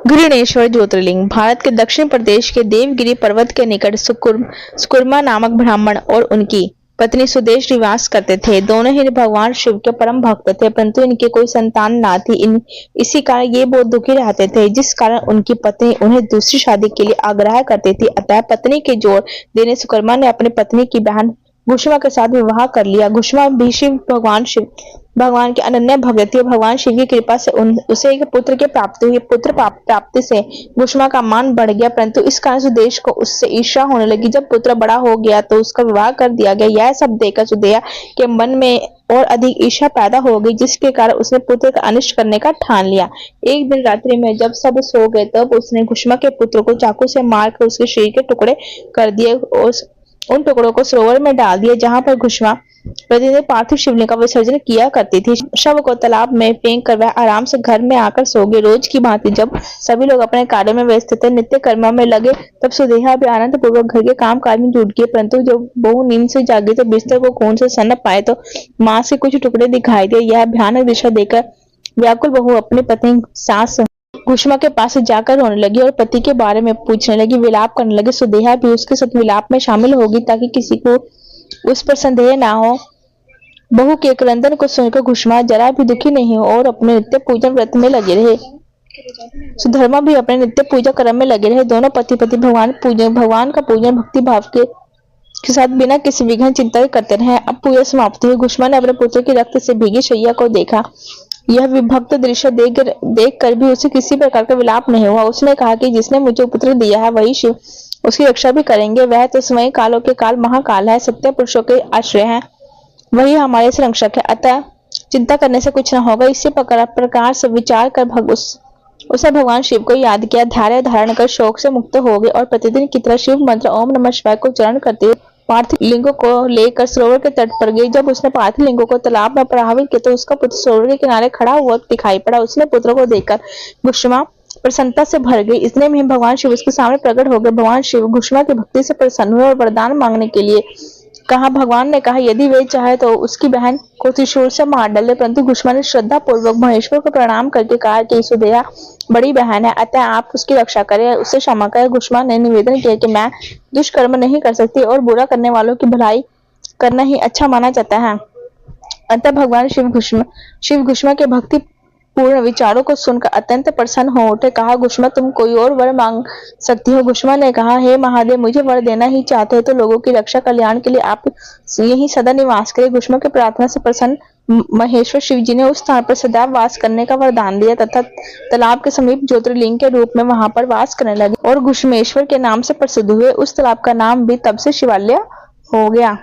घृणेश्वर ज्योतिर्लिंग भारत के दक्षिण प्रदेश के देवगिरी पर्वत के निकट सुकुर्मा नामक ब्राह्मण और उनकी पत्नी सुदेश निवास करते थे। दोनों ही भगवान शिव के परम भक्त थे, परंतु इनके कोई संतान ना थी। इसी कारण ये बहुत दुखी रहते थे, जिस कारण उनकी पत्नी उन्हें दूसरी शादी के लिए आग्रह करती थी। अतः पत्नी के जोर देने सुकर्मा ने अपनी पत्नी की बहन घुष्मा के साथ विवाह कर लिया। घुष्मा भी भगवान के अनन्य भक्त थी। भगवान शिव की कृपा से उसे एक पुत्र की प्राप्ति हुई। पुत्र प्राप्ति से घुष्मा का मान बढ़ गया, परंतु इस कारण सुदेश को उससे ईर्ष्या होने लगी। जब पुत्र बड़ा हो गया तो उसका विवाह कर दिया गया। यह सब देखकर सुदेया के मन में और अधिक ईर्ष्या पैदा हो गई, जिसके कारण उसने पुत्र का अनिष्ट करने का ठान लिया। एक दिन रात्रि में जब सब सो गए तब उसने घुष्मा के पुत्र को चाकू से मारकर उसके शरीर के टुकड़े कर दिए और उन टुकड़ों को सरोवर में डाल दिया, जहां पर घुष्मा प्रतिदिन पार्थिव शिवलिंग का विसर्जन किया करती थी। शव को तालाब में फेंक कर वह आराम से घर में आकर सो गई। रोज की भांति जब सभी लोग अपने कार्य में व्यस्त थे, नित्य कर्म में लगे, तब सुदेहा भी आनंद पूर्वक घर के काम काज में जुट गई। परंतु जब बहू नींद से जागी तो बिस्तर को खून से सन्न पाए तो मां से कुछ टुकड़े दिखाई दिए। यह भयानक दृश्य देखकर व्याकुल बहू अपनी पत्नी सास घुष्मा के पास जाकर रोने लगी और पति के बारे में पूछने लगी, विलाप करने लगी। सुदेहा भी उसके साथ विलाप में शामिल होगी ताकि किसी को उस पर संदेह ना हो। बहू के क्रंदन को सुनकर घुष्मा जरा भी दुखी नहीं हो और अपने नित्य पूजन व्रत में लगे रहे। सुधर्मा भी अपने नित्य पूजा कर्म में लगे रहे। दोनों पति भगवान का पूजन भक्ति भाव के साथ बिना किसी विघ्न चिंता के करते रहे। अब पूजा समाप्त हुई। घुष्मा ने अपने पुत्र की रक्त से भीगी शैया को देखा। यह विभक्त दृश्य देख कर भी उसे किसी प्रकार का विलाप नहीं हुआ। उसने कहा कि जिसने मुझे पुत्र दिया है वही शिव उसकी रक्षा भी करेंगे। वह तो स्वयं कालों के काल महाकाल है, सत्य पुरुषों के आश्रय है, वही हमारे संरक्षक है। अतः चिंता करने से कुछ न होगा। इसी प्रकार से विचार कर उसने भगवान शिव को याद किया, धैर्य धारण कर शोक से मुक्त हो गए और प्रतिदिन की तरह शिव मंत्र ओम नमः शिवाय को उच्चारण करते हुए पार्थिव लिंगों को लेकर सरोवर के तट पर गई। जब उसने पार्थिव लिंगों को तालाब में प्रवाहित किया तो उसका पुत्र सरोवर के किनारे खड़ा हुआ दिखाई पड़ा। उसने पुत्र को देखकर घुष्मा प्रसन्नता से भर गई। इतने में भगवान शिव उसके सामने प्रकट हो गए। भगवान शिव घुष्मा की भक्ति से प्रसन्न हुए और वरदान मांगने के लिए कहा। भगवान ने कहा यदि वे चाहे तो उसकी बहन को त्रिशूल से मार डाले, परंतु घुष्मा ने श्रद्धा पूर्वक महेश्वर को प्रणाम करके कहा कि सुदेहा बड़ी बहन है, अतः आप उसकी रक्षा करें, उससे क्षमा करें। घुष्मा ने निवेदन किया कि मैं दुष्कर्म नहीं कर सकती और बुरा करने वालों की भलाई करना ही अच्छा माना जाता है। अतः भगवान शिव घुष्मा के भक्ति पूर्ण विचारों को सुनकर अत्यंत प्रसन्न हो उठे। कहा, घुष्मा तुम कोई और वर मांग सकती हो। घुष्मा ने कहा, हे महादेव, मुझे वर देना ही चाहते हो तो लोगों की रक्षा कल्याण के लिए आप यही सदा निवास करें। घुष्मा की प्रार्थना से प्रसन्न महेश्वर शिव जी ने उस स्थान पर सदैव वास करने का वरदान दिया तथा तालाब के समीप ज्योतिर्लिंग के रूप में वहां पर वास करने लगे और घुष्मेश्वर के नाम से प्रसिद्ध हुए। उस तालाब का नाम भी तब से शिवालय हो गया।